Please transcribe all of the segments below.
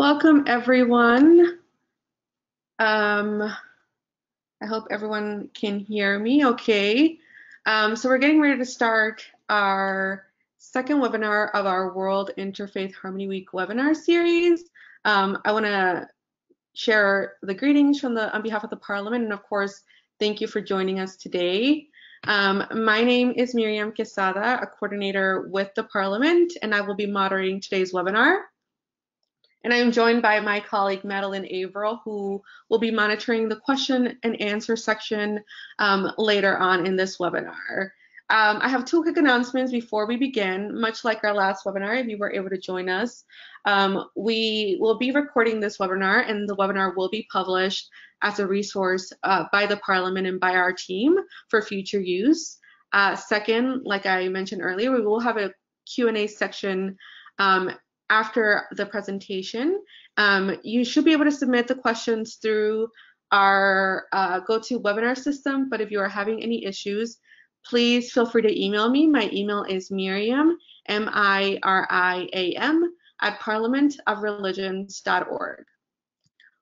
Welcome, everyone. I hope everyone can hear me okay. So we're getting ready to start our second webinar of our World Interfaith Harmony Week webinar series. I want to share the greetings on behalf of the Parliament, and of course, thank you for joining us today. My name is Miriam Quesada, a coordinator with the Parliament, and I will be moderating today's webinar. And I am joined by my colleague Madeline Averill, who will be monitoring the question and answer section later on in this webinar. I have two quick announcements before we begin. Much like our last webinar, if you were able to join us, we will be recording this webinar, and the webinar will be published as a resource by the Parliament and by our team for future use. Second, like I mentioned earlier, we will have a Q&A section after the presentation. You should be able to submit the questions through our GoToWebinar system, but if you are having any issues, please feel free to email me. My email is Miriam, M-I-R-I-A-M, @parliamentofreligions.org.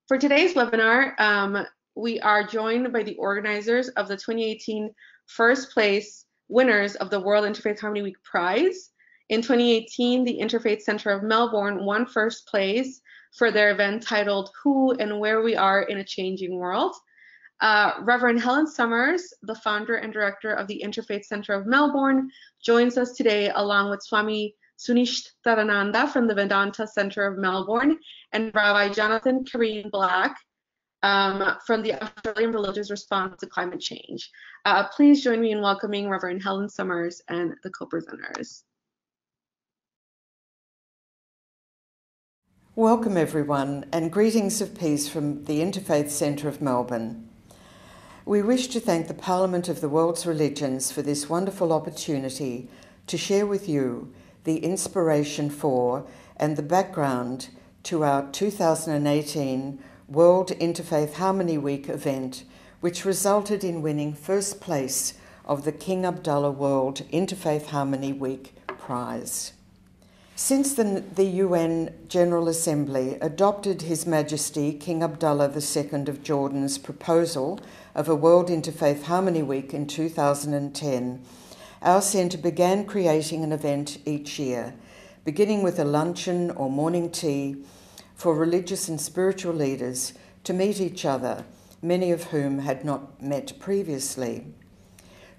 For today's webinar, we are joined by the organizers of the 2018 first place winners of the World Interfaith Harmony Week Prize. In 2018, the Interfaith Centre of Melbourne won first place for their event titled Who and Where We Are in a Changing World. Reverend Helen Summers, the founder and director of the Interfaith Centre of Melbourne, joins us today along with Swami Sunishthananda from the Vedanta Centre of Melbourne and Rabbi Jonathan Keren-Black from the Australian Religious Response to Climate Change. Please join me in welcoming Reverend Helen Summers and the co-presenters. Welcome everyone, and greetings of peace from the Interfaith Centre of Melbourne. We wish to thank the Parliament of the World's Religions for this wonderful opportunity to share with you the inspiration for and the background to our 2018 World Interfaith Harmony Week event, which resulted in winning first place of the King Abdullah World Interfaith Harmony Week Prize. Since the UN General Assembly adopted His Majesty King Abdullah II of Jordan's proposal of a World Interfaith Harmony Week in 2010, our centre began creating an event each year, beginning with a luncheon or morning tea for religious and spiritual leaders to meet each other, many of whom had not met previously.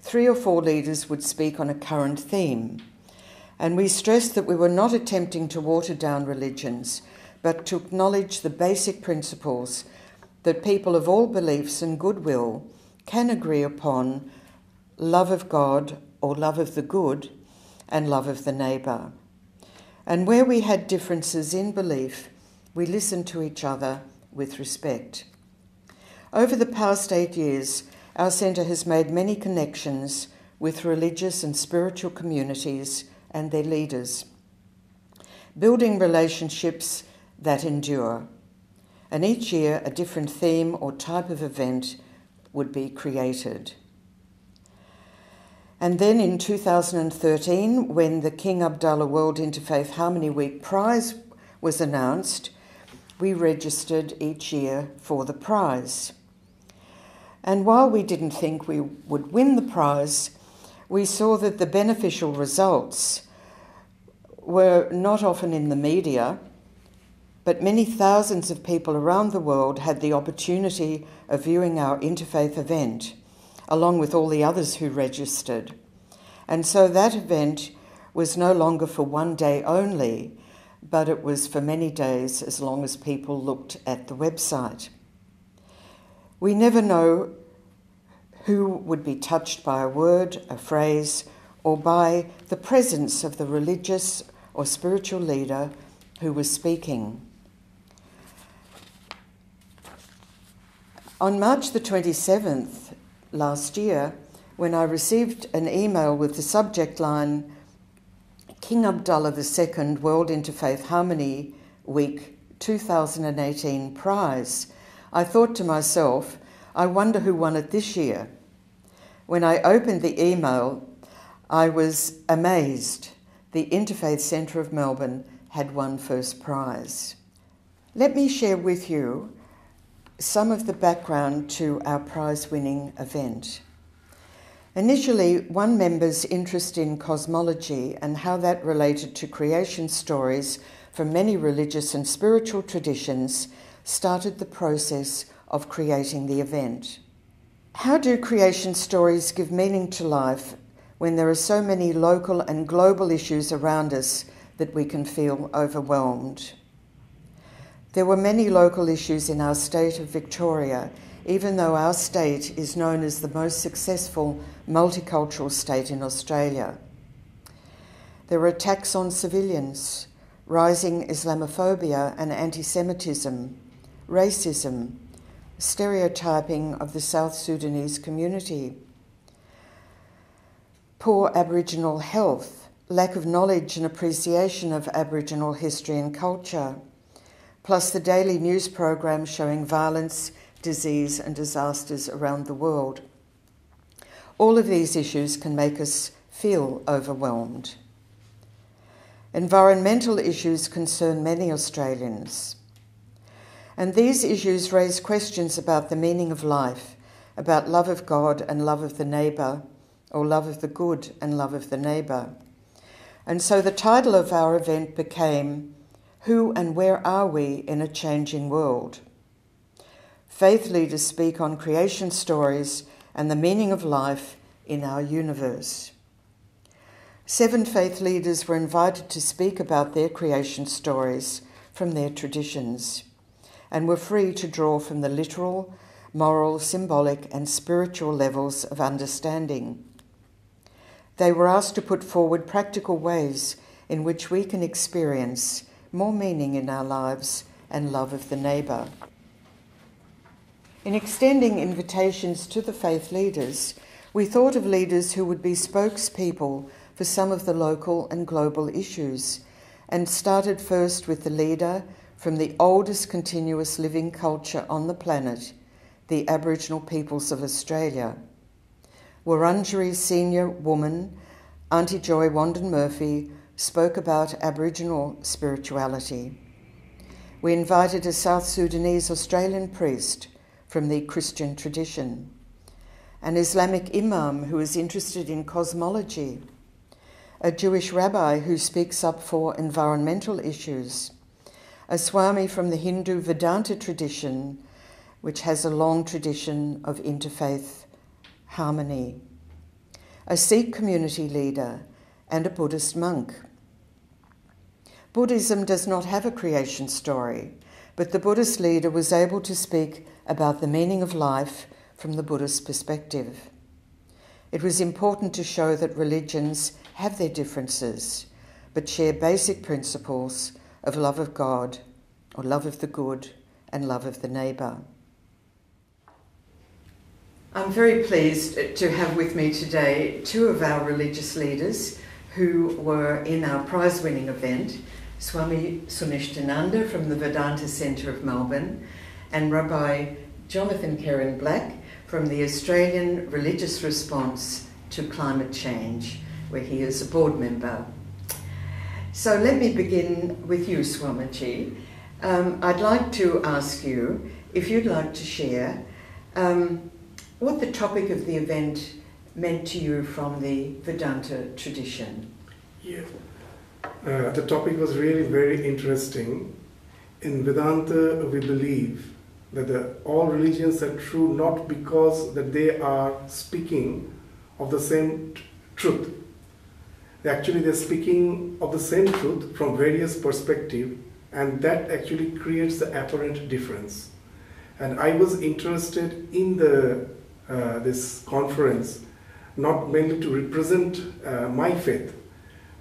3 or 4 leaders would speak on a current theme. And we stressed that we were not attempting to water down religions, but to acknowledge the basic principles that people of all beliefs and goodwill can agree upon: love of God or love of the good and love of the neighbour. And where we had differences in belief, we listened to each other with respect. Over the past 8 years, our centre has made many connections with religious and spiritual communities and their leaders, building relationships that endure. And each year a different theme or type of event would be created. And then in 2013, when the King Abdullah World Interfaith Harmony Week Prize was announced, we registered each year for the prize. And while we didn't think we would win the prize, we saw that the beneficial results were not often in the media, but many thousands of people around the world had the opportunity of viewing our interfaith event, along with all the others who registered. And so that event was no longer for one day only, but it was for many days as long as people looked at the website. We never know who would be touched by a word, a phrase, or by the presence of the religious or spiritual leader who was speaking. On March the 27th last year, when I received an email with the subject line, King Abdullah II World Interfaith Harmony Week 2018 Prize, I thought to myself, I wonder who won it this year. When I opened the email, I was amazed. The Interfaith Centre of Melbourne had won first prize. Let me share with you some of the background to our prize-winning event. Initially, one member's interest in cosmology and how that related to creation stories from many religious and spiritual traditions started the process of creating the event. How do creation stories give meaning to life when there are so many local and global issues around us that we can feel overwhelmed? There were many local issues in our state of Victoria, even though our state is known as the most successful multicultural state in Australia. There were attacks on civilians, rising Islamophobia and anti-Semitism, racism, stereotyping of the South Sudanese community, poor Aboriginal health, lack of knowledge and appreciation of Aboriginal history and culture, plus the daily news programs showing violence, disease and disasters around the world. All of these issues can make us feel overwhelmed. Environmental issues concern many Australians. And these issues raise questions about the meaning of life, about love of God and love of the neighbour, or love of the good and love of the neighbour. And so the title of our event became, Who and Where Are We in a Changing World? Faith leaders speak on creation stories and the meaning of life in our universe. 7 faith leaders were invited to speak about their creation stories from their traditions and were free to draw from the literal, moral, symbolic and spiritual levels of understanding. They were asked to put forward practical ways in which we can experience more meaning in our lives and love of the neighbour. In extending invitations to the faith leaders, we thought of leaders who would be spokespeople for some of the local and global issues, and started first with the leader from the oldest continuous living culture on the planet, the Aboriginal peoples of Australia. Wurundjeri senior woman, Auntie Joy Wandon Murphy, spoke about Aboriginal spirituality. We invited a South Sudanese Australian priest from the Christian tradition, an Islamic imam who is interested in cosmology, a Jewish rabbi who speaks up for environmental issues, a Swami from the Hindu Vedanta tradition, which has a long tradition of interfaith harmony, a Sikh community leader, and a Buddhist monk. Buddhism does not have a creation story, but the Buddhist leader was able to speak about the meaning of life from the Buddhist perspective. It was important to show that religions have their differences, but share basic principles of love of God, or love of the good, and love of the neighbour. I'm very pleased to have with me today 2 of our religious leaders who were in our prize-winning event, Swami Sunishthananda from the Vedanta Centre of Melbourne and Rabbi Jonathan Keren-Black from the Australian Religious Response to Climate Change, where he is a board member. So let me begin with you, Swamiji. I'd like to ask you if you'd like to share what the topic of the event meant to you from the Vedanta tradition. Yeah. The topic was really very interesting. In Vedanta, we believe that all religions are true not because that they are speaking of the same truth. They're speaking of the same truth from various perspectives, and that actually creates the apparent difference. And I was interested in this conference not mainly to represent my faith,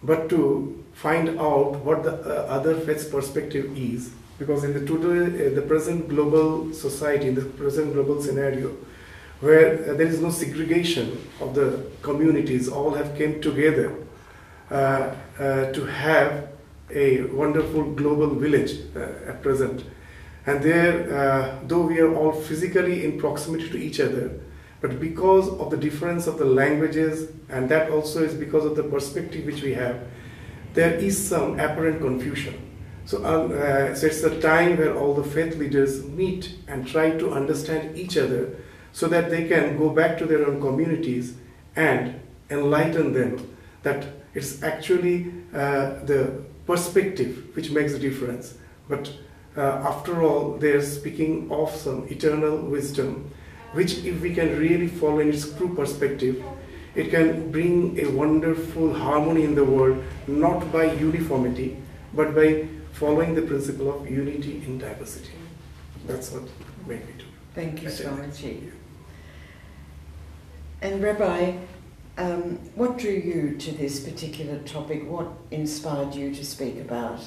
but to find out what the other faith's perspective is. Because in the present global society, in the present global scenario, where there is no segregation of the communities, all have come together to have a wonderful global village at present. And there, though we are all physically in proximity to each other, but because of the difference of the languages, and that also is because of the perspective which we have, there is some apparent confusion. So it's a time where all the faith leaders meet and try to understand each other so that they can go back to their own communities and enlighten them that it's actually the perspective which makes the difference. But after all, they're speaking of some eternal wisdom, which if we can really follow in its true perspective, it can bring a wonderful harmony in the world, not by uniformity, but by following the principle of unity in diversity. That's what made me do. Thank you, Swamiji. And Rabbi, what drew you to this particular topic? What inspired you to speak about?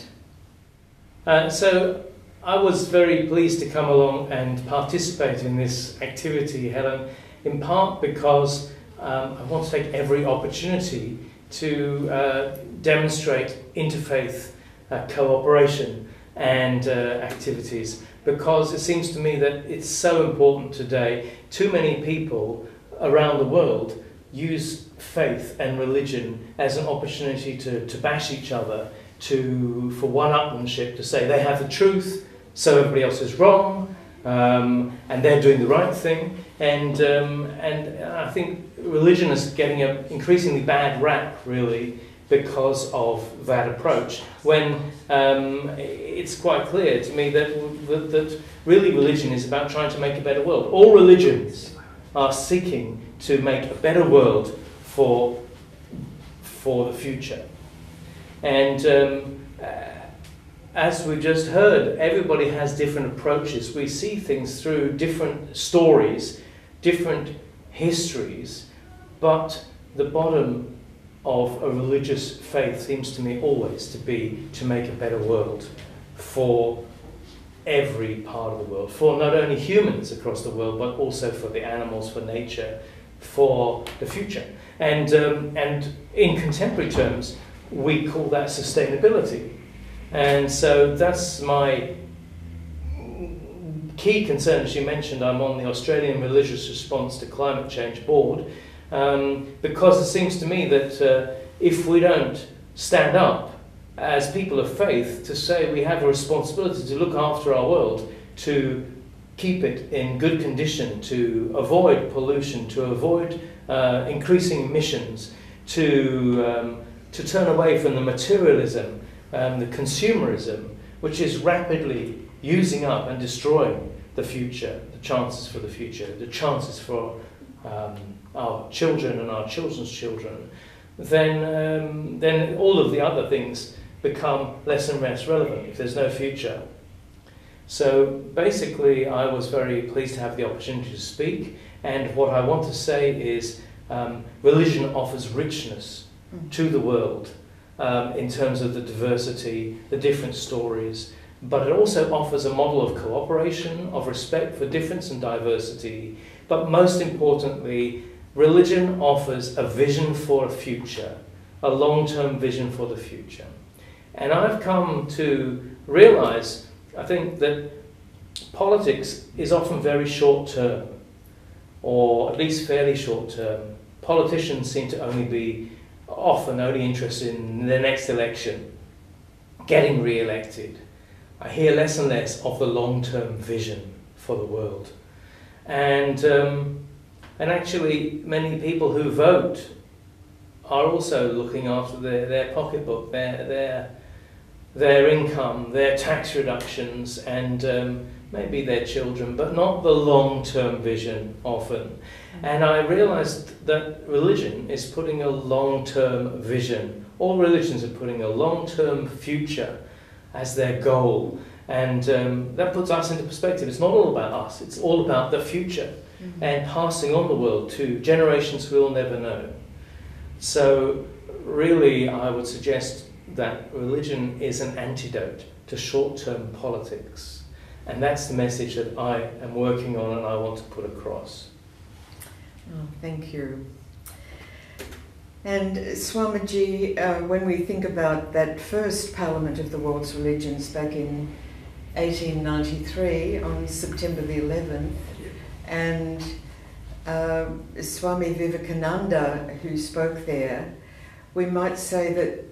So I was very pleased to come along and participate in this activity, Helen, in part because I want to take every opportunity to demonstrate interfaith cooperation and activities, because it seems to me that it's so important today. Too many people around the world use faith and religion as an opportunity to bash each other, for one-upmanship, to say they have the truth, so everybody else is wrong, and they're doing the right thing. And I think religion is getting an increasingly bad rap, really, because of that approach, when it's quite clear to me that really religion is about trying to make a better world. All religions are seeking to make a better world for the future. And as we just heard, everybody has different approaches. We see things through different stories, different histories, but the bottom of a religious faith seems to me always to be to make a better world for every part of the world, for not only humans across the world, but also for the animals, for nature, for the future. And in contemporary terms, we call that sustainability. And so that's my key concern. As you mentioned, I'm on the Australian Religious Response to Climate Change Board, because it seems to me that if we don't stand up as people of faith to say we have a responsibility to look after our world, to keep it in good condition, to avoid pollution, to avoid increasing emissions, to turn away from the materialism, the consumerism, which is rapidly using up and destroying the future, the chances for the future, the chances for our children and our children's children, then all of the other things become less and less relevant if there's no future. So basically, I was very pleased to have the opportunity to speak, and what I want to say is religion offers richness to the world in terms of the diversity, the different stories, but it also offers a model of cooperation, of respect for difference and diversity, but most importantly, religion offers a vision for a future, a long-term vision for the future. And I've come to realize, I think, that politics is often very short-term, or at least fairly short-term. Politicians seem to often only interested in the next election, getting re-elected. I hear less and less of the long-term vision for the world. And actually, many people who vote are also looking after their pocketbook, their income, their tax reductions, and maybe their children, but not the long-term vision often. And I realized that religion is putting a long-term vision. All religions are putting a long-term future as their goal. And that puts us into perspective. It's not all about us, it's all about the future and passing on the world to generations we'll never know. So really, I would suggest that religion is an antidote to short-term politics. And that's the message that I am working on and I want to put across. Oh, thank you. And Swamiji, when we think about that first Parliament of the World's Religions back in 1893 on September the 11th, and Swami Vivekananda, who spoke there, we might say that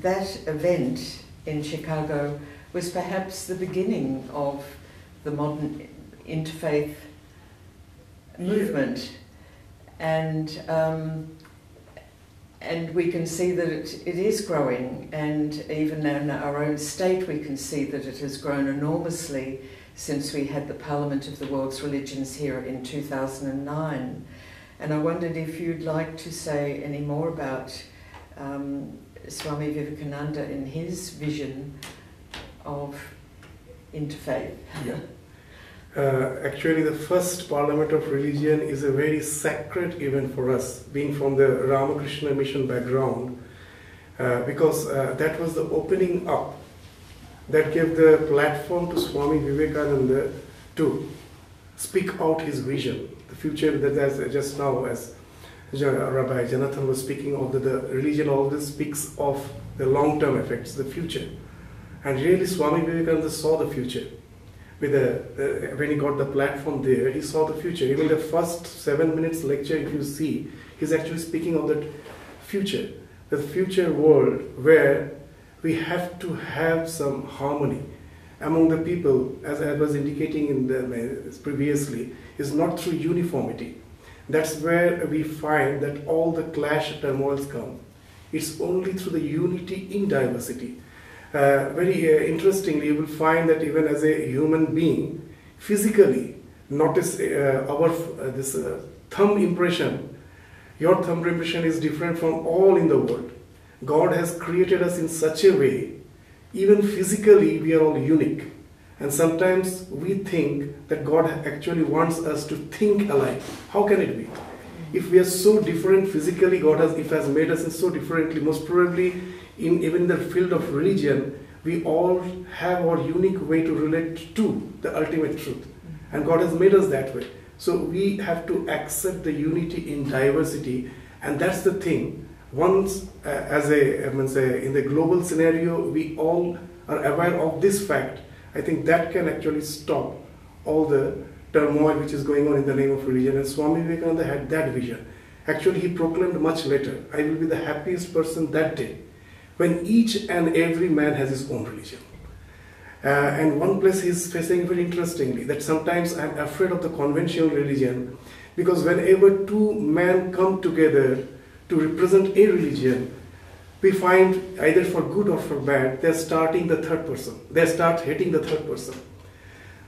that event in Chicago was perhaps the beginning of the modern interfaith movement. And we can see that it is growing, and even in our own state we can see that it has grown enormously since we had the Parliament of the World's Religions here in 2009. And I wondered if you'd like to say any more about Swami Vivekananda and his vision of interfaith. Yeah. Actually, the first Parliament of Religion is a very sacred event for us, being from the Ramakrishna mission background, because that was the opening up that gave the platform to Swami Vivekananda to speak out his vision, the future that as just now, as Rabbi Jonathan was speaking of, the religion always speaks of the long-term effects, the future. And really Swami Vivekananda saw the future. With when he got the platform there, he saw the future. Even the first 7 minutes lecture, if you see, he's actually speaking of that future, the future world where we have to have some harmony among the people, as I was indicating in the previously, is not through uniformity. That's where we find that all the clash turmoils come. It's only through the unity in diversity. Very interestingly, you will find that even as a human being, physically, notice this thumb impression. Your thumb impression is different from all in the world. God has created us in such a way, even physically, we are all unique. And sometimes we think that God actually wants us to think alike. How can it be? If we are so different physically, God has made us so differently, most probably even in the field of religion, we all have our unique way to relate to the ultimate truth. And God has made us that way. So we have to accept the unity in diversity, and that's the thing. Once, in the global scenario, we all are aware of this fact, I think that can actually stop all the turmoil which is going on in the name of religion. And Swami Vivekananda had that vision. Actually, he proclaimed much later, I will be the happiest person that day, when each and every man has his own religion. And one place he's saying very interestingly, that sometimes I'm afraid of the conventional religion, because whenever two men come together to represent a religion, we find either for good or for bad, they're starting the third person. They start hating the third person.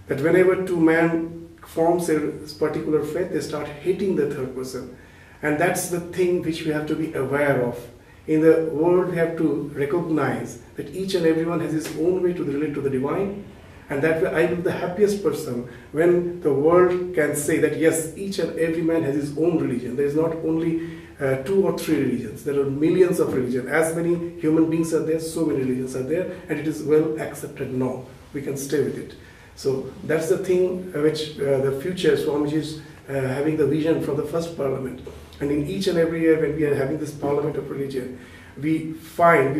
That whenever two men forms a particular faith, they start hating the third person. And that's the thing which we have to be aware of. In the world, we have to recognize that each and everyone has his own way to relate to the divine. And that way, I will be the happiest person when the world can say that yes, each and every man has his own religion. There is not only 2 or 3 religions. There are millions of religions. As many human beings are there, so many religions are there, and it is well accepted now. We can stay with it. So that's the thing which the future Swamiji is having the vision from the first parliament. And in each and every year when we are having this parliament of religion, we feel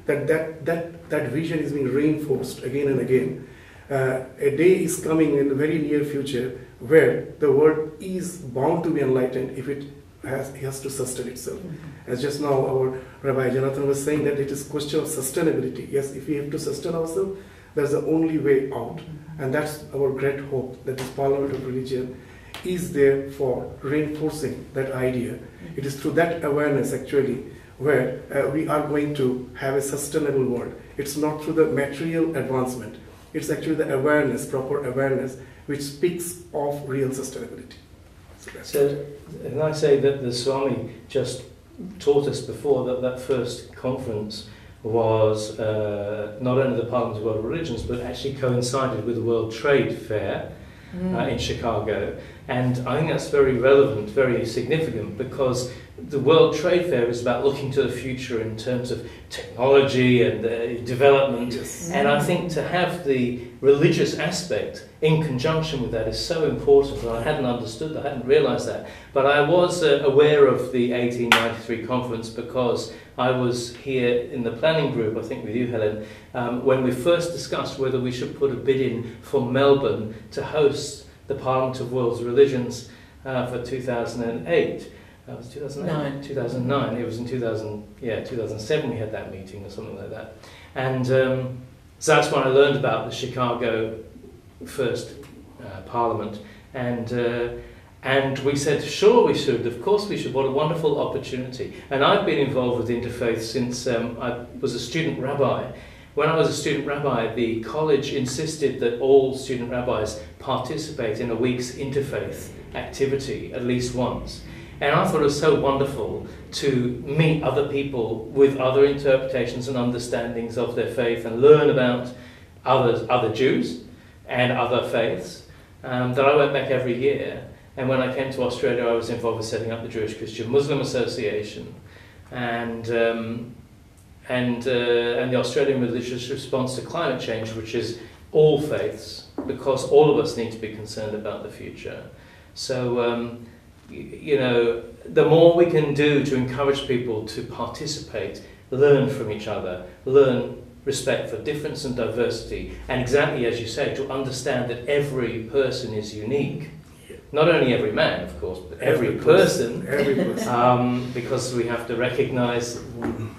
that vision is being reinforced again and again. A day is coming in the very near future where the world is bound to be enlightened if it has to sustain itself. As just now our Rabbi Jonathan was saying, that it is a question of sustainability. Yes, if we have to sustain ourselves, that's the only way out. And that's our great hope, that this Parliament of Religion is there for reinforcing that idea. It is through that awareness actually where we are going to have a sustainable world. It's not through the material advancement. It's actually the awareness, proper awareness, which speaks of real sustainability. So, and I say that the Swami just taught us before that that first conference was not only the Parliament of World Religions, but actually coincided with the World Trade Fair in Chicago. And I think that's very relevant, very significant, because the World Trade Fair is about looking to the future in terms of technology and development. Yes. And I think to have the religious aspect in conjunction with that is so important. And I hadn't understood that, I hadn't realised that. But I was aware of the 1893 conference because I was here in the planning group, I think with you, Helen, when we first discussed whether we should put a bid in for Melbourne to host the Parliament of World Religions for 2008. That was 2009. 2009. It was in 2007 we had that meeting or something like that. And so that's when I learned about the Chicago First Parliament. And we said, sure we should, of course we should, what a wonderful opportunity. And I've been involved with Interfaith since I was a student rabbi. When I was a student rabbi, the college insisted that all student rabbis participate in a week's interfaith activity at least once. And I thought it was so wonderful to meet other people with other interpretations and understandings of their faith and learn about other Jews and other faiths, that I went back every year. And when I came to Australia, I was involved with setting up the Jewish Christian Muslim Association and the Australian Religious Response to Climate Change, which is all faiths, because all of us need to be concerned about the future. So, you know, the more we can do to encourage people to participate, learn from each other, learn respect for difference and diversity, and exactly as you say, to understand that every person is unique. Not only every man, of course, but every person. Every person. Because we have to recognize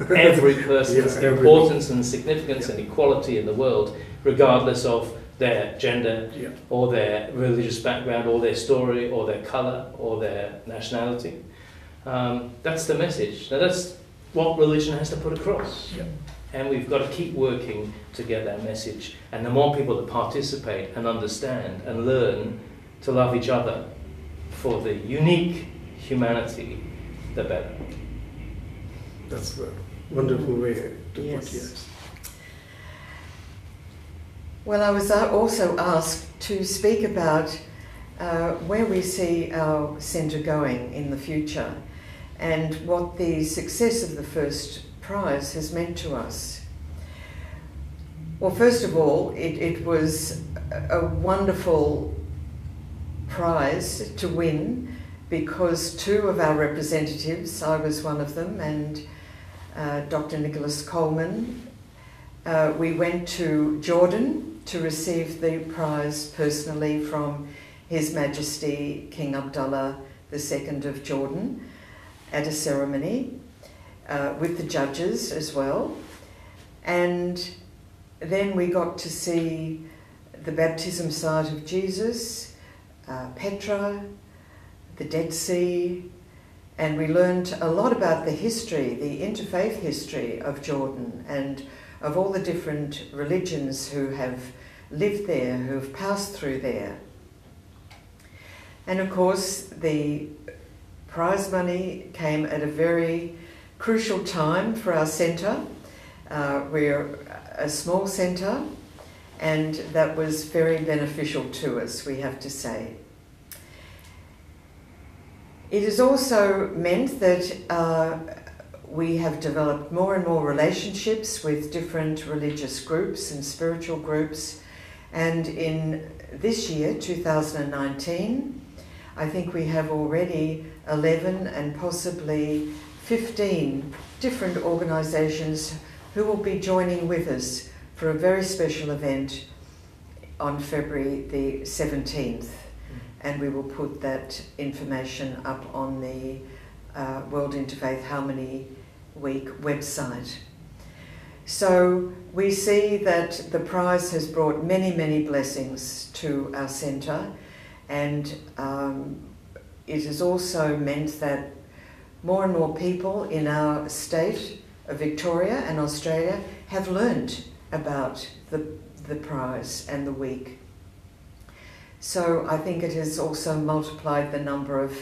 every person's importance and significance and equality in the world, regardless of their gender or their religious background or their story or their colour or their nationality. That's the message. Now that's what religion has to put across. And we've got to keep working to get that message. And the more people that participate and understand and learn to love each other for the unique humanity, the better. That's a wonderful way to put it. Well, I was also asked to speak about where we see our centre going in the future and what the success of the first prize has meant to us. Well, first of all, it was a wonderful prize to win because two of our representatives, I was one of them, and Dr. Nicholas Coleman, we went to Jordan to receive the prize personally from His Majesty King Abdullah II of Jordan at a ceremony with the judges as well. And then we got to see the baptism site of Jesus, Petra, the Dead Sea, and we learned a lot about the history, the interfaith history of Jordan and of all the different religions who have lived there, who have passed through there. And of course, the prize money came at a very crucial time for our centre. We're a small centre, and that was very beneficial to us, we have to say. It has also meant that we have developed more and more relationships with different religious groups and spiritual groups. And in this year, 2019, I think we have already 11 and possibly 15 different organisations who will be joining with us for a very special event on February the 17th. And we will put that information up on the World Interfaith Harmony Week website. So we see that the prize has brought many, many blessings to our centre, and it has also meant that more and more people in our state of Victoria and Australia have learned about the prize and the week. So I think it has also multiplied the number of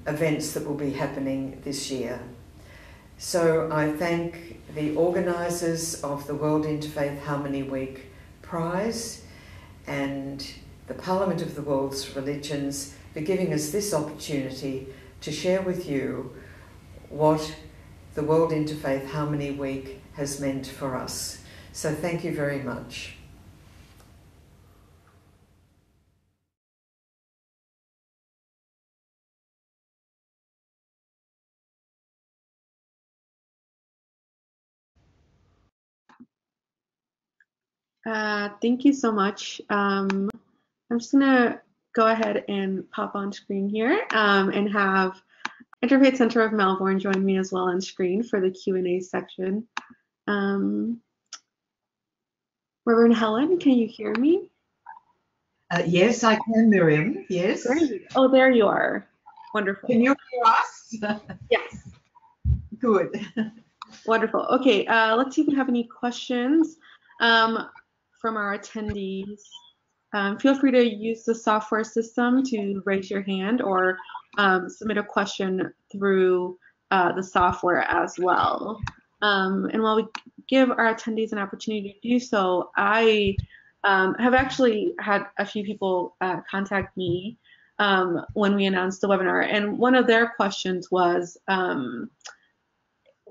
events that will be happening this year. So I thank the organisers of the World Interfaith Harmony Week Prize and the Parliament of the World's Religions for giving us this opportunity to share with you what the World Interfaith Harmony Week has meant for us. So thank you very much. Thank you so much. I'm just gonna go ahead and pop on screen here and have Interfaith Centre of Melbourne joined me as well on screen for the Q&A section. Reverend Helen, can you hear me? Yes, I can, Miriam. Yes. Great. Oh, there you are. Wonderful. Can you hear us? Yes. Good. Wonderful. Okay, let's see if we have any questions from our attendees. Feel free to use the software system to raise your hand or submit a question through the software as well. And while we give our attendees an opportunity to do so, I have actually had a few people contact me when we announced the webinar, and one of their questions was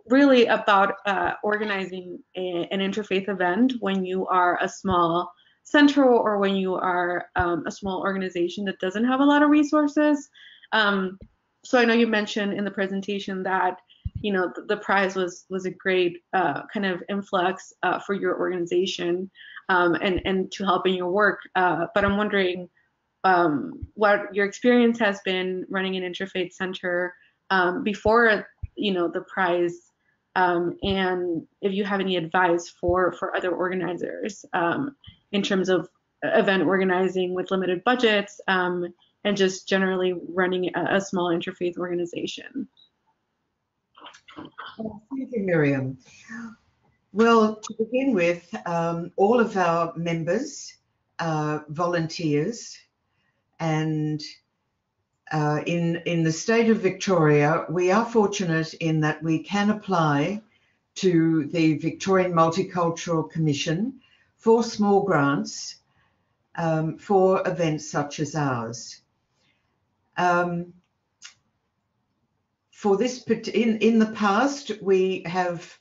really about organizing an interfaith event when you are a small center or when you are a small organization that doesn't have a lot of resources. So I know you mentioned in the presentation that the prize was a great kind of influx for your organization and to help in your work. But I'm wondering what your experience has been running an interfaith center before the prize, and if you have any advice for other organizers in terms of event organizing with limited budgets and just generally running a small interfaith organization. Thank you, Miriam. Well, to begin with, all of our members are volunteers, and in the state of Victoria, we are fortunate in that we can apply to the Victorian Multicultural Commission for small grants for events such as ours. For this, in the past, we have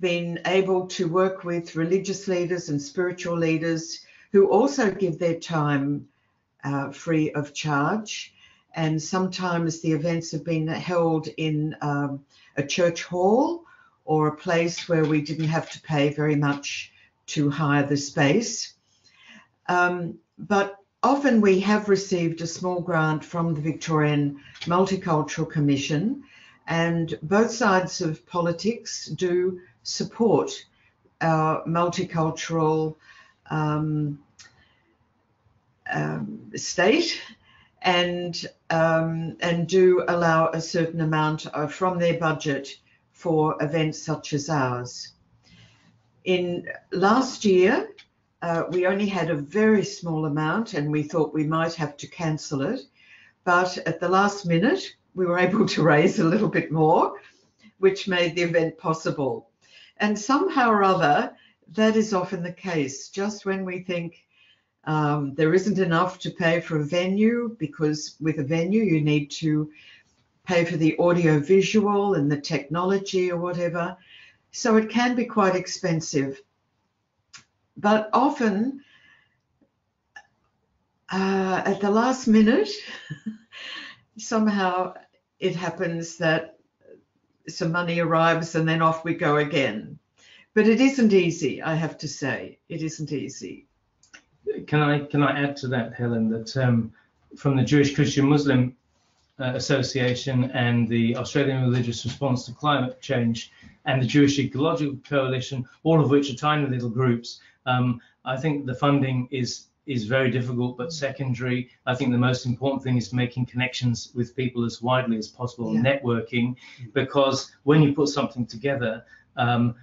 been able to work with religious leaders and spiritual leaders who also give their time free of charge. And sometimes the events have been held in a church hall or a place where we didn't have to pay very much to hire the space. But often we have received a small grant from the Victorian Multicultural Commission, and both sides of politics do support our multicultural state and do allow a certain amount from their budget for events such as ours. In last year, we only had a very small amount and we thought we might have to cancel it, but at the last minute we were able to raise a little bit more, which made the event possible. And somehow or other, that is often the case. Just when we think there isn't enough to pay for a venue, because with a venue you need to pay for the audio visual and the technology or whatever. So it can be quite expensive. But often at the last minute, somehow it happens that some money arrives and then off we go again. But it isn't easy, I have to say. It isn't easy. Can I add to that, Helen, that from the Jewish Christian Muslim Association and the Australian Religious Response to Climate Change and the Jewish Ecological Coalition, all of which are tiny little groups, I think the funding is very difficult but secondary. I think the most important thing is making connections with people as widely as possible, yeah. Networking, because when you put something together,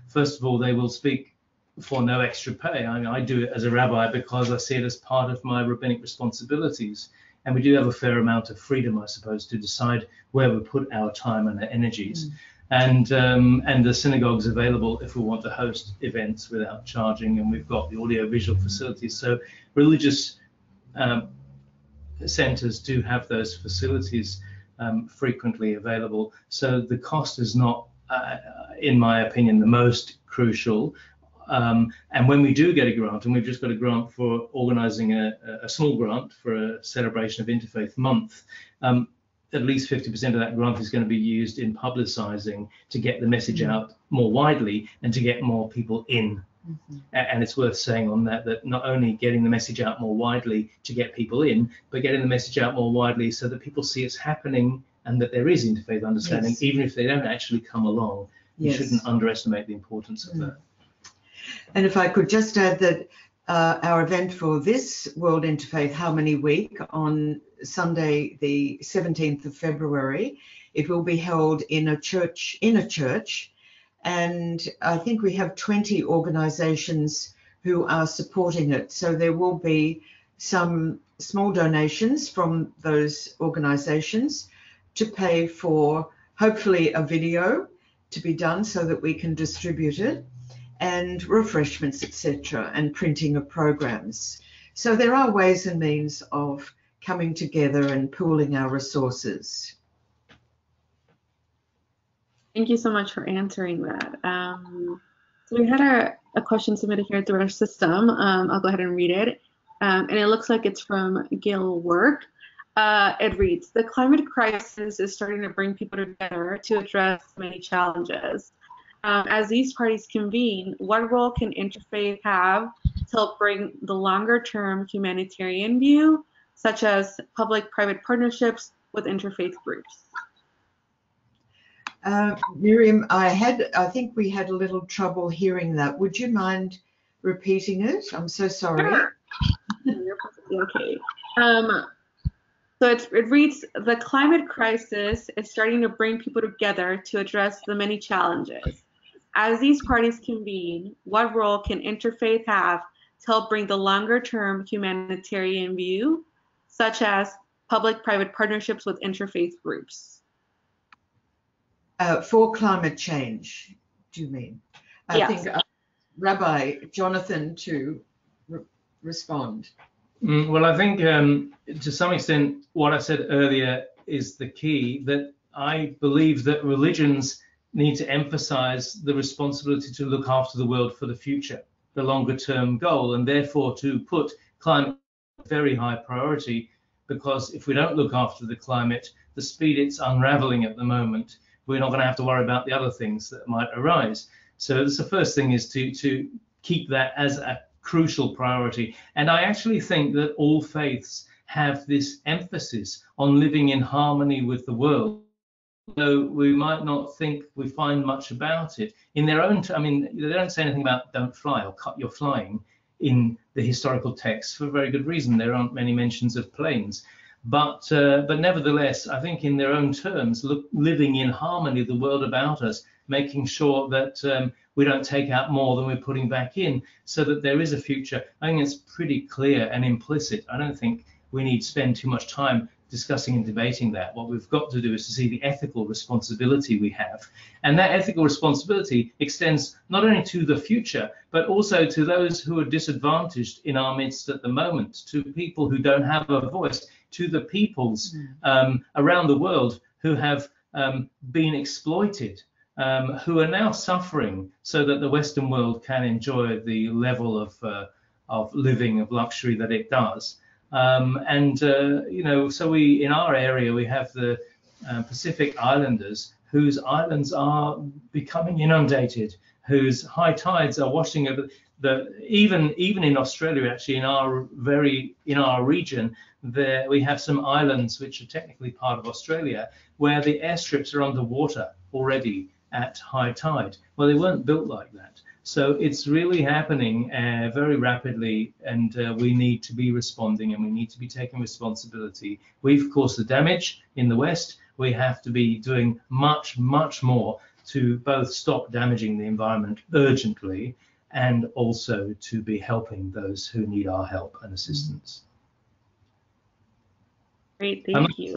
first of all, they will speak for no extra pay. I mean, I do it as a rabbi because I see it as part of my rabbinic responsibilities. And we do have a fair amount of freedom, I suppose, to decide where we put our time and our energies. And the synagogue's available if we want to host events without charging, and we've got the audio-visual facilities. So religious centres do have those facilities frequently available. So the cost is not, in my opinion, the most crucial. And when we do get a grant, and we've just got a grant for organising a small grant for a celebration of Interfaith Month, at least 50% of that grant is going to be used in publicising to get the message out more widely and to get more people in. And it's worth saying on that not only getting the message out more widely to get people in, but getting the message out more widely so that people see it's happening and that there is interfaith understanding, Yes. even if they don't actually come along. You Yes. shouldn't underestimate the importance of that. And if I could just add that our event for this World Interfaith Harmony Week on Sunday, the 17th of February, it will be held in a church, and I think we have 20 organisations who are supporting it. So there will be some small donations from those organisations to pay for hopefully a video to be done so that we can distribute it, and refreshments, etc., and printing of programs. So there are ways and means of coming together and pooling our resources. Thank you so much for answering that. So we had a question submitted here through our system. I'll go ahead and read it. And it looks like it's from Gil Work. It reads, the climate crisis is starting to bring people together to address many challenges. As these parties convene, what role can interfaith have to help bring the longer-term humanitarian view, such as public-private partnerships with interfaith groups? Miriam, I think we had a little trouble hearing that. Would you mind repeating it? I'm so sorry. Sure. You're perfectly okay. So it reads, the climate crisis is starting to bring people together to address the many challenges. As these parties convene, what role can interfaith have to help bring the longer-term humanitarian view, such as public-private partnerships with interfaith groups? For climate change, do you mean? I Yes. think Rabbi Jonathan to respond. Well, I think to some extent what I said earlier is the key, that I believe that religions need to emphasize the responsibility to look after the world for the future, the longer term goal, and therefore to put climate very high priority, because if we don't look after the climate, the speed it's unraveling at the moment, we're not going to have to worry about the other things that might arise. So that's the first thing, is to keep that as a crucial priority. And I actually think that all faiths have this emphasis on living in harmony with the world. Though we might not think we find much about it in their own. I mean, they don't say anything about don't fly or cut your flying in the historical texts for a very good reason. There aren't many mentions of planes, but nevertheless, I think in their own terms, living in harmony with the world about us, making sure that we don't take out more than we're putting back in, so that there is a future. I think it's pretty clear and implicit. I don't think we need to spend too much time discussing and debating that. What we've got to do is to see the ethical responsibility we have. And that ethical responsibility extends not only to the future, but also to those who are disadvantaged in our midst at the moment, to people who don't have a voice, to the peoples around the world who have been exploited, who are now suffering, so that the Western world can enjoy the level of living, of luxury that it does. You know, so we, in our area, we have the Pacific Islanders, whose islands are becoming inundated, whose high tides are washing over even in Australia, actually, in our region, there we have some islands which are technically part of Australia, where the airstrips are underwater already at high tide. Well, they weren't built like that. So it's really happening very rapidly, and we need to be responding, and we need to be taking responsibility. We've caused the damage in the West. We have to be doing much, much more to both stop damaging the environment urgently, and also to be helping those who need our help and assistance. Great, thank you.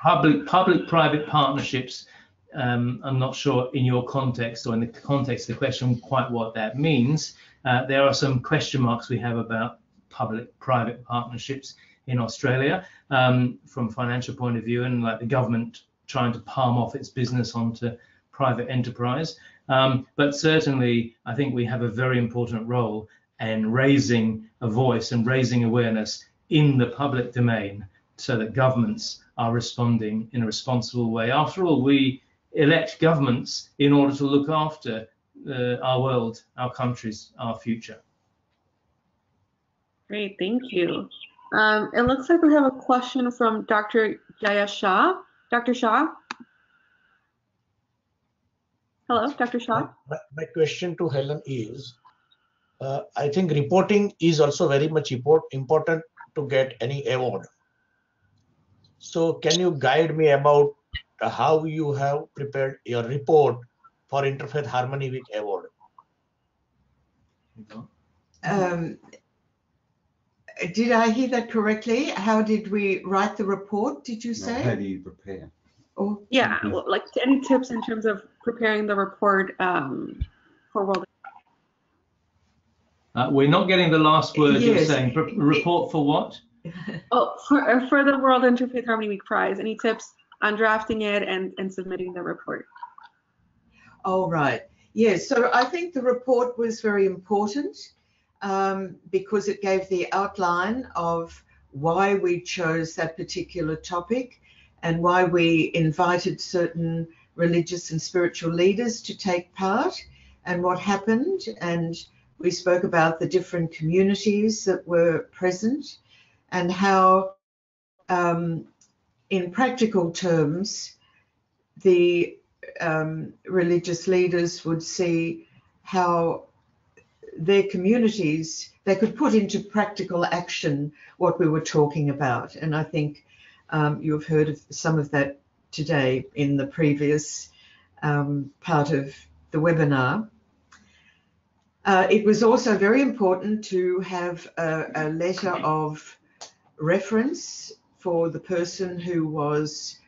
Public-private partnerships. I'm not sure in your context or in the context of the question quite what that means. There are some question marks we have about public-private partnerships in Australia from a financial point of view, and like the government trying to palm off its business onto private enterprise. But certainly, I think we have a very important role in raising a voice and raising awareness in the public domain, so that governments are responding in a responsible way. After all, we elect governments in order to look after our world, our countries, our future. Great, thank you. It looks like we have a question from Dr. Jaya Shah. Dr. Shah? Hello, Dr. Shah? My question to Helen is, I think reporting is also very much important to get any award. So can you guide me about how you have prepared your report for Interfaith Harmony Week Award? Did I hear that correctly? How did we write the report, did you say? How do you prepare? Oh, Yeah, well, like any tips in terms of preparing the report for World. We're not getting the last word. Yes. You're saying report for what? Oh, for the World Interfaith Harmony Week Prize. Any tips on drafting it and submitting the report? Oh, right. Yes, so I think the report was very important because it gave the outline of why we chose that particular topic and why we invited certain religious and spiritual leaders to take part and what happened. And we spoke about the different communities that were present and how, in practical terms, the religious leaders would see how their communities, they could put into practical action what we were talking about. And I think you've heard of some of that today in the previous part of the webinar. It was also very important to have a letter of reference for the person who was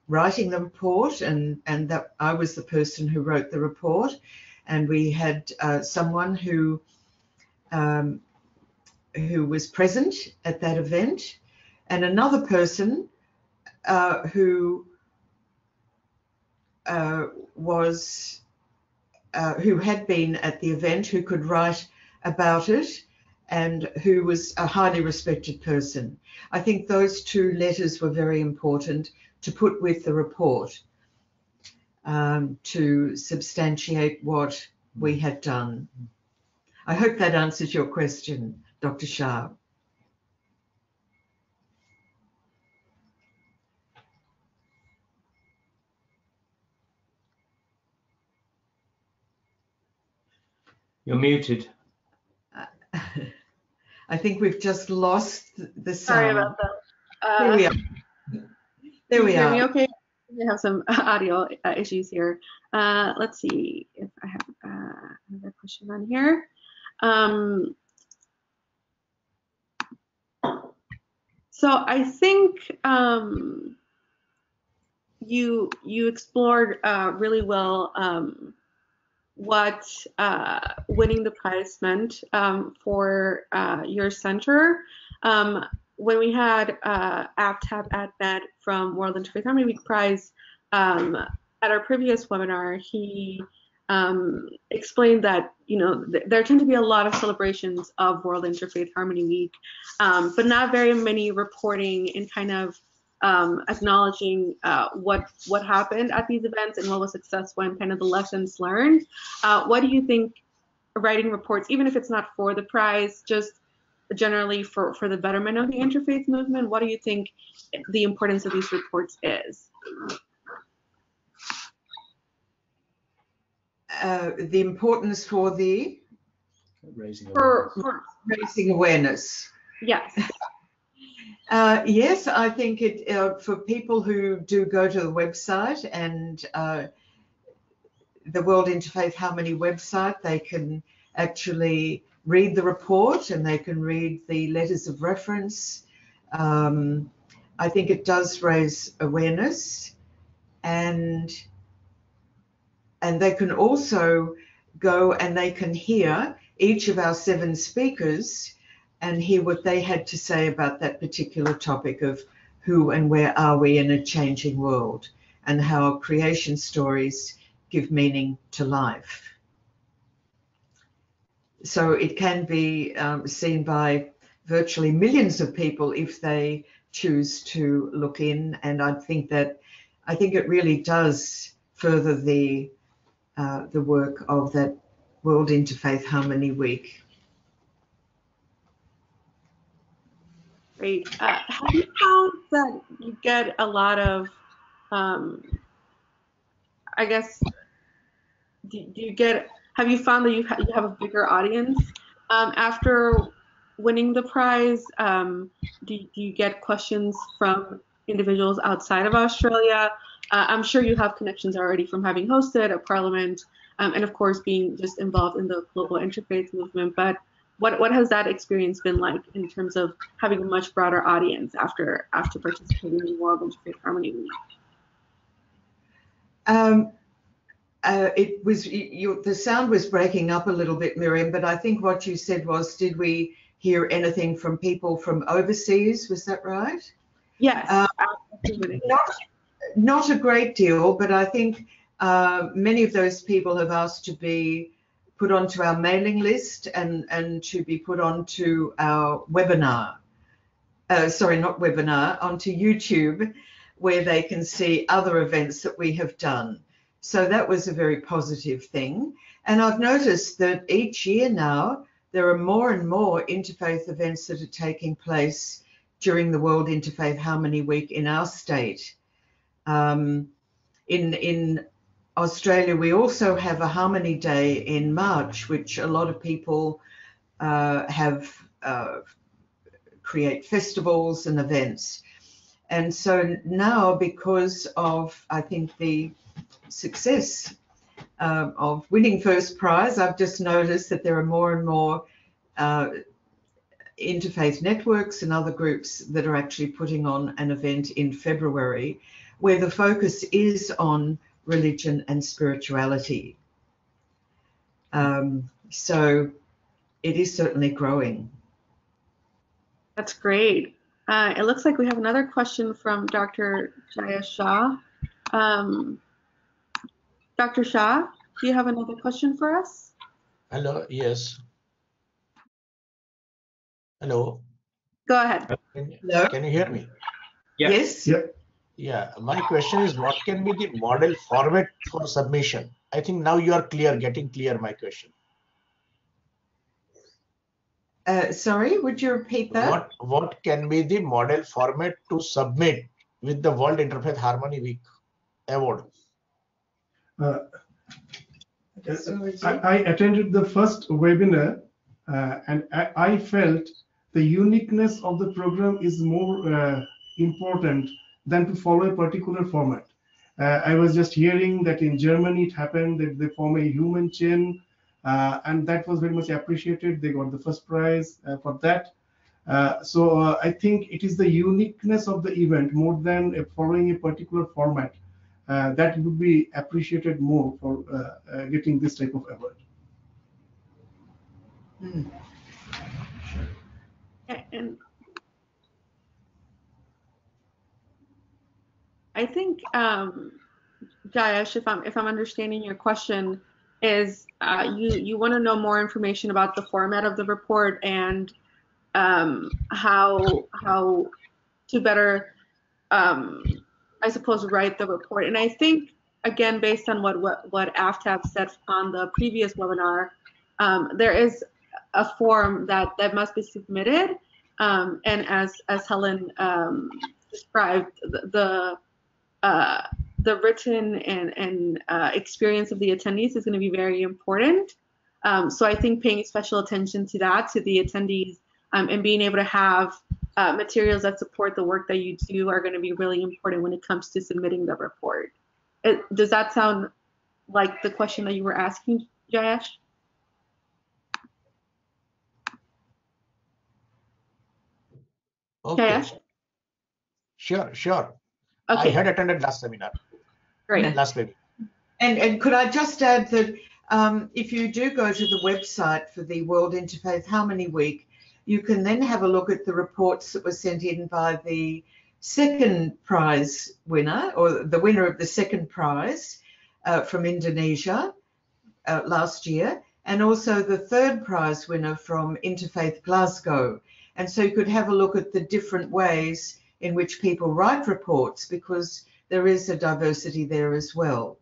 writing the report, and that I was the person who wrote the report, and we had someone who was present at that event, and another person who had been at the event, who could write about it, and who was a highly respected person. I think those two letters were very important to put with the report to substantiate what we had done. I hope that answers your question, Dr. Shah. You're muted. I think we've just lost the sound. Sorry about that. There we are. There we Can you hear are. me okay? We have some audio issues here. Let's see if I have another question on here. So I think you explored really well what winning the prize meant for your center. When we had Aftab Admet from World Interfaith Harmony Week Prize at our previous webinar, he explained that there tend to be a lot of celebrations of World Interfaith Harmony Week, but not very many reporting and kind of acknowledging what happened at these events and what was successful and kind of the lessons learned. What do you think writing reports, even if it's not for the prize, just generally for the betterment of the interfaith movement, what do you think the importance of these reports is? The importance for the Raising awareness. Yes. Yes, I think it for people who do go to the website and the World Interfaith Harmony website, they can actually read the report and they can read the letters of reference. I think it does raise awareness, and they can also go and they can hear each of our 7 speakers and hear what they had to say about that particular topic of who and where are we in a changing world, and how creation stories give meaning to life. So it can be seen by virtually millions of people if they choose to look in, and I think it really does further the work of that World Interfaith Harmony Week. Great. Have you found that you get a lot of I guess, have you found that you have a bigger audience after winning the prize? Do you get questions from individuals outside of Australia? I'm sure you have connections already from having hosted a parliament and of course being just involved in the global interfaith movement, but what has that experience been like in terms of having a much broader audience after participating in the World Interfaith Harmony Week? The sound was breaking up a little bit, Miriam, but I think what you said was, did we hear anything from people from overseas? Was that right? Yes. Not a great deal, but I think many of those people have asked to be put onto our mailing list and to be put onto our webinar. Sorry, not webinar, onto YouTube, where they can see other events that we have done. So that was a very positive thing. And I've noticed that each year now, there are more and more interfaith events that are taking place during the World Interfaith Harmony Week in our state. In Australia, we also have a Harmony Day in March, which a lot of people create festivals and events. And so now, because of, I think, the success of winning first prize, I've just noticed that there are more and more interfaith networks and other groups that are actually putting on an event in February where the focus is on religion and spirituality. So it is certainly growing. That's great. It looks like we have another question from Dr. Jaya Shah. Dr. Shah, do you have another question for us? Hello, yes. Hello. Go ahead. Can you hear me? Yes. Yep. Yeah, my question is, what can be the model format for submission? I think now you are clear, getting clear my question. Sorry, would you repeat that? What can be the model format to submit with the World Interfaith Harmony Week award? I attended the first webinar and I felt the uniqueness of the program is more important than to follow a particular format. I was just hearing that in Germany it happened that they form a human chain and that was very much appreciated. They got the first prize for that. So I think it is the uniqueness of the event more than following a particular format that would be appreciated more for getting this type of award. And I think, Jayesh, if I'm understanding your question, is you want to know more information about the format of the report and how to better, I suppose, write the report. And I think, again, based on what AFTAB said on the previous webinar, there is a form that must be submitted, and as Helen described, the written and experience of the attendees is going to be very important. So I think paying special attention to that, to the attendees, and being able to have materials that support the work that you do are going to be really important when it comes to submitting the report. Does that sound like the question that you were asking, Jayesh? Okay. Jayesh? Sure. Okay. I had attended last seminar. Great. Last week. And could I just add that if you do go to the website for the World Interfaith Harmony Week, you can then have a look at the reports that were sent in by the second prize winner, or the winner of the second prize from Indonesia last year, and also the third prize winner from Interfaith Glasgow. And so you could have a look at the different ways in which people write reports, because there is a diversity there as well.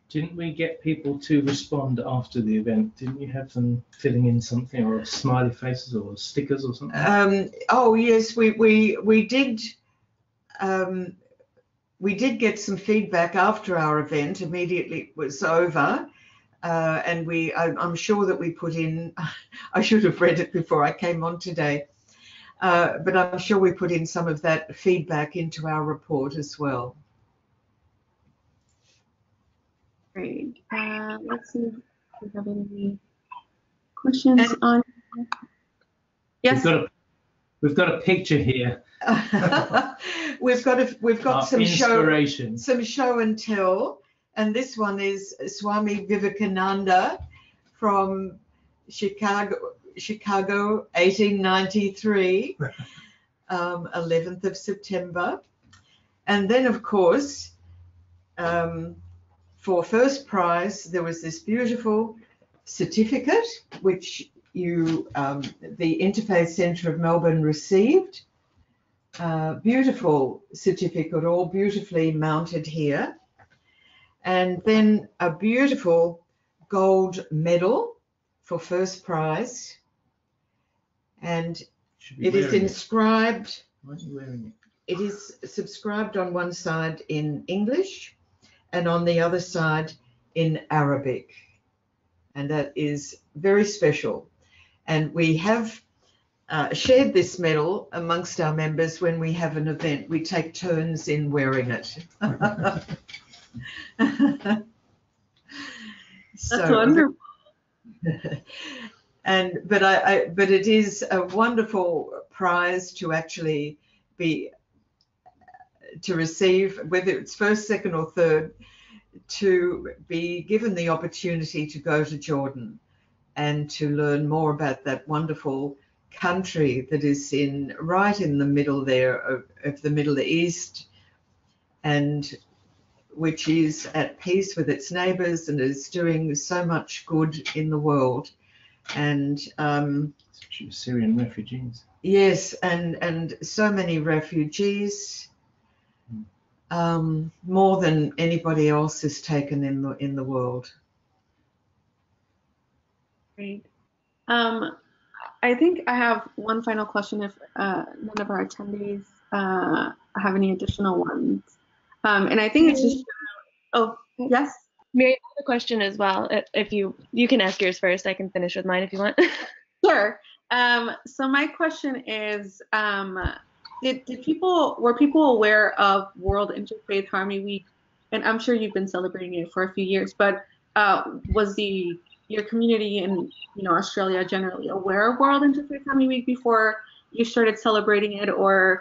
Didn't we get people to respond after the event? Didn't you have them filling in something, or smiley faces or stickers or something? Oh yes, we did. we did get some feedback after our event. Immediately it was over. And I'm sure that we put in, I should have read it before I came on today, but I'm sure we put in some of that feedback into our report as well. Great. Let's see if we have any questions on. Yes. We've got a picture here. we've got some show and tell, and this one is Swami Vivekananda from Chicago, 1893, 11th of September, and then of course for first prize there was this beautiful certificate which the Interfaith Centre of Melbourne received. Beautiful certificate, all beautifully mounted here. And then a beautiful gold medal for first prize. And it is inscribed. Why are you wearing it? It is subscribed on one side in English and on the other side in Arabic. And that is very special. And we have shared this medal amongst our members when we have an event. We take turns in wearing it. That's wonderful. But it is a wonderful prize to actually to receive, whether it's first, second, or third, to be given the opportunity to go to Jordan and to learn more about that wonderful country that is right in the middle there of the Middle East, and which is at peace with its neighbours and is doing so much good in the world. And Syrian refugees. Yes, and so many refugees, more than anybody else is taken in the world. Great. I think I have one final question if none of our attendees have any additional ones. And I think it's just, oh, yes? Mary, I have a question as well. If you can ask yours first, I can finish with mine if you want. Sure. So my question is, were people aware of World Interfaith Harmony Week? And I'm sure you've been celebrating it for a few years, but was your community in Australia generally aware of World Interfaith Harmony Week before you started celebrating it, or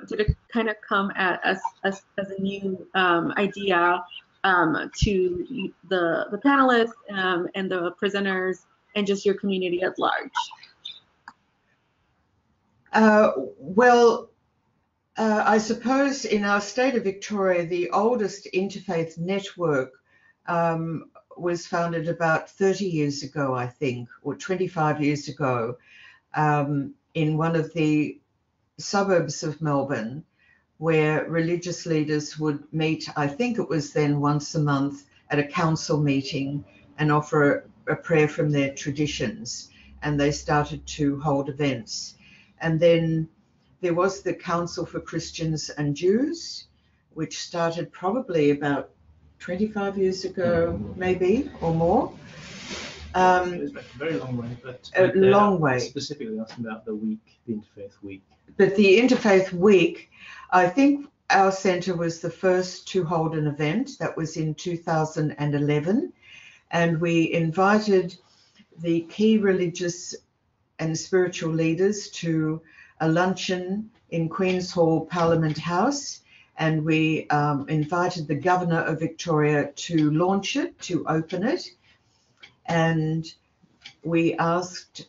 did it kind of come as a new idea to the panelists and the presenters and just your community at large? I suppose in our state of Victoria, the oldest interfaith network was founded about 30 years ago, I think, or 25 years ago, in one of the suburbs of Melbourne, where religious leaders would meet, I think it was then once a month, at a council meeting and offer a prayer from their traditions. And they started to hold events. And then there was the Council for Christians and Jews, which started probably about 25 years ago, maybe, or more. It was a very long way, but a long way. Specifically asking about the week, the Interfaith Week. But the Interfaith Week, I think our centre was the first to hold an event. That was in 2011. And we invited the key religious and spiritual leaders to a luncheon in Queen's Hall, Parliament House. And we invited the Governor of Victoria to launch it, to open it. And we asked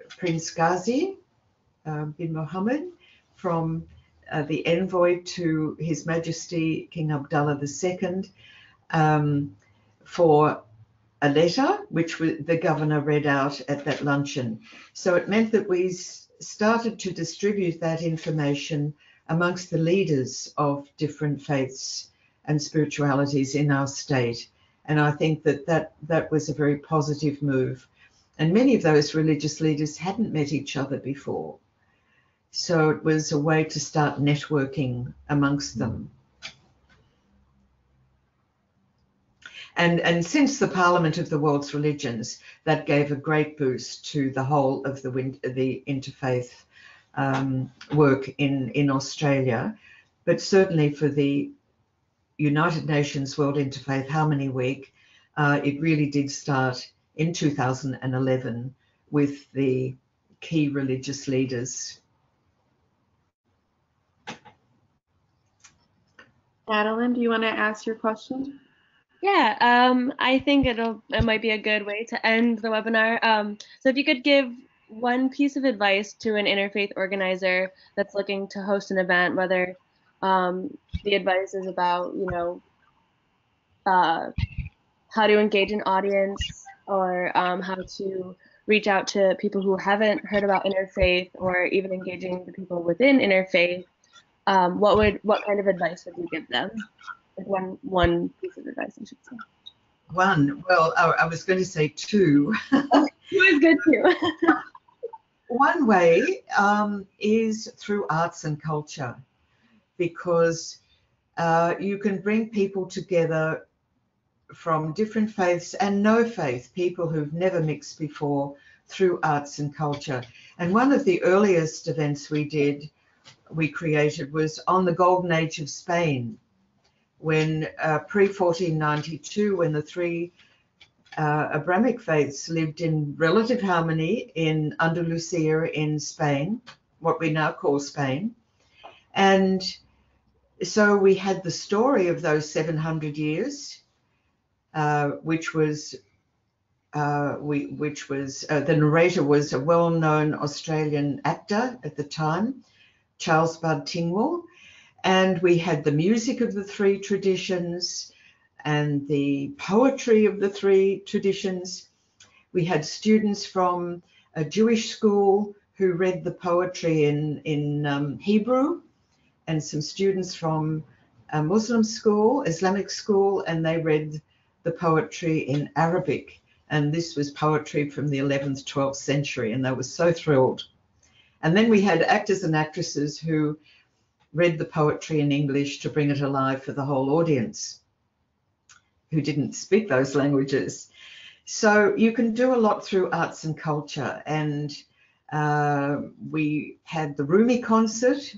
Prince Ghazi bin Mohammed, from the envoy to His Majesty King Abdullah II, for a letter which the Governor read out at that luncheon. So it meant that we started to distribute that information amongst the leaders of different faiths and spiritualities in our state. And I think that was a very positive move. And many of those religious leaders hadn't met each other before. So it was a way to start networking amongst them. And since the Parliament of the World's Religions, that gave a great boost to the whole of the interfaith work in Australia. But certainly for the United Nations World Interfaith Harmony Week, it really did start in 2011 with the key religious leaders. Madeline, do you want to ask your question? Yeah, I think it might be a good way to end the webinar. So if you could give one piece of advice to an interfaith organizer that's looking to host an event, whether the advice is about, how to engage an audience, or how to reach out to people who haven't heard about interfaith, or even engaging the people within interfaith, what kind of advice would you give them? Like one piece of advice, I should say. One, well, I was going to say two. Two is good too. One way is through arts and culture, because you can bring people together from different faiths and no faith, people who've never mixed before, through arts and culture. And one of the earliest events we created was on the Golden Age of Spain, when pre-1492, when the three Abrahamic faiths lived in relative harmony in Andalusia in Spain, what we now call Spain. And so we had the story of those 700 years, which was the narrator was a well-known Australian actor at the time, Charles Bud Tingwell. And we had the music of the three traditions and the poetry of the three traditions. We had students from a Jewish school who read the poetry in Hebrew, and some students from a Muslim school, Islamic school, and they read the poetry in Arabic. And this was poetry from the 11th, 12th century, and they were so thrilled. And then we had actors and actresses who read the poetry in English to bring it alive for the whole audience who didn't speak those languages. So you can do a lot through arts and culture. And we had the Rumi Concert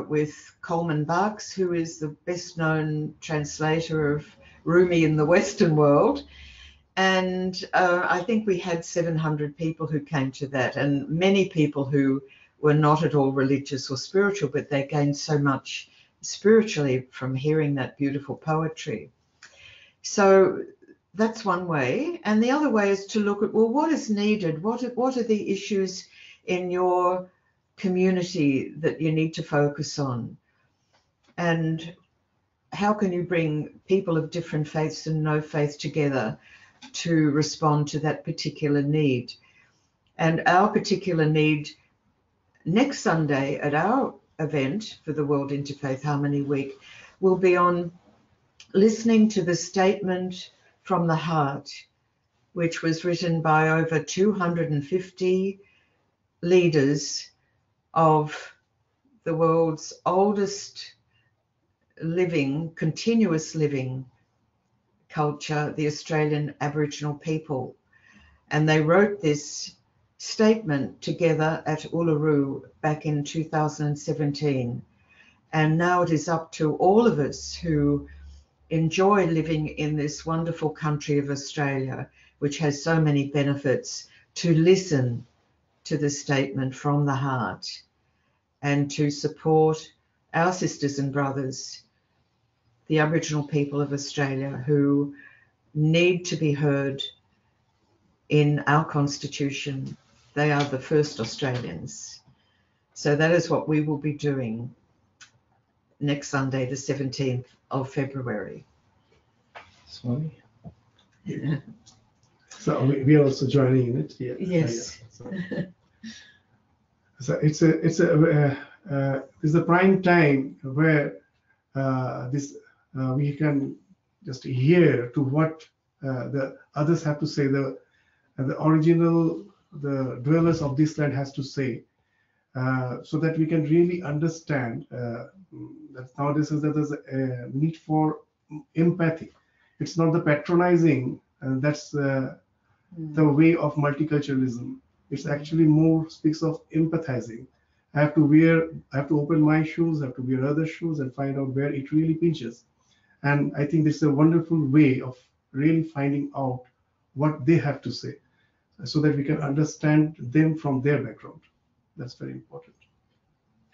with Coleman Barks, who is the best known translator of Rumi in the Western world. And I think we had 700 people who came to that, and many people who were not at all religious or spiritual, but they gained so much spiritually from hearing that beautiful poetry. So that's one way. And the other way is to look at, well, what is needed? What are the issues in your community that you need to focus on? And how can you bring people of different faiths and no faith together to respond to that particular need? And our particular need next Sunday at our event for the World Interfaith Harmony Week will be on listening to the statement from the heart, which was written by over 250 leaders of the world's oldest living, continuous living culture, the Australian Aboriginal people. And they wrote this statement together at Uluru back in 2017. And now it is up to all of us who enjoy living in this wonderful country of Australia, which has so many benefits, to listen to the statement from the heart and to support our sisters and brothers, the Aboriginal people of Australia, who need to be heard in our Constitution. They are the first Australians. So that is what we will be doing next Sunday, the 17th of February. Swami? Yeah. So we are also joining in it. Yeah. Yes. So it's a prime time where we can just hear to what the others have to say, the original, the dwellers of this land has to say, so that we can really understand that nowadays there's a need for empathy. It's not the patronizing, and that's the way of multiculturalism. It's actually more speaks of empathizing. I have to open my shoes, I have to wear other shoes and find out where it really pinches. And I think this is a wonderful way of really finding out what they have to say so that we can understand them from their background. That's very important.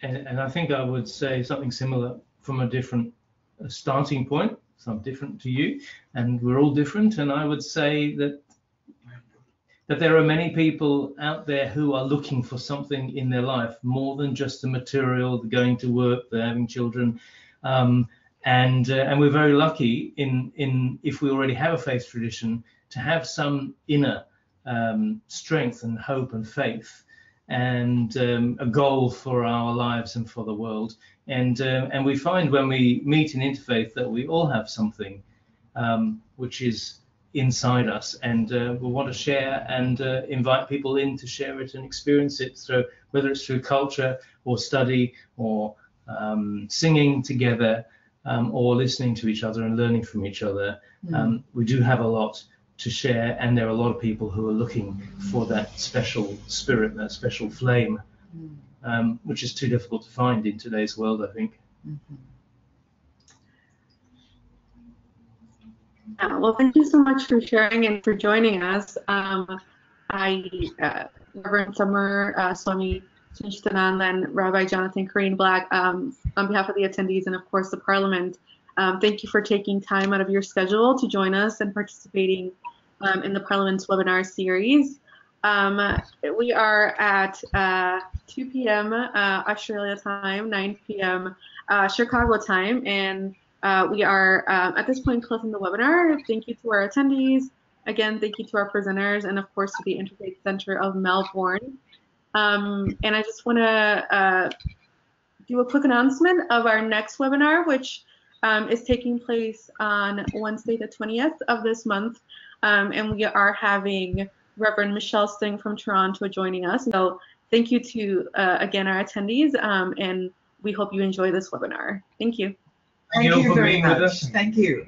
And I think I would say something similar from a different starting point. So I'm different to you, and we're all different. And I would say that there are many people out there who are looking for something in their life more than just the material, the going to work, the having children, and we're very lucky in if we already have a faith tradition to have some inner strength and hope and faith, and a goal for our lives and for the world. And we find when we meet in interfaith that we all have something which is inside us, and we want to share and invite people in to share it and experience it through, whether it's through culture or study or singing together or listening to each other and learning from each other. We do have a lot to share, and there are a lot of people who are looking for that special spirit, that special flame, which is too difficult to find in today's world, I think. Well, thank you so much for sharing and for joining us. Reverend Summer, Swami Sunishthananda, and Rabbi Jonathan Keren-Black, on behalf of the attendees and of course the Parliament, thank you for taking time out of your schedule to join us and participating in the Parliament's webinar series. We are at 2 p.m. Australia time, 9 p.m. Chicago time, and we are at this point closing the webinar. Thank you to our attendees. Again, thank you to our presenters, and of course to the Interfaith Centre of Melbourne. And I just want to do a quick announcement of our next webinar, which is taking place on Wednesday, the 20th of this month. And we are having Reverend Michelle Sting from Toronto joining us. So thank you to, again, our attendees, and we hope you enjoy this webinar. Thank you. Thank you very much. Thank you.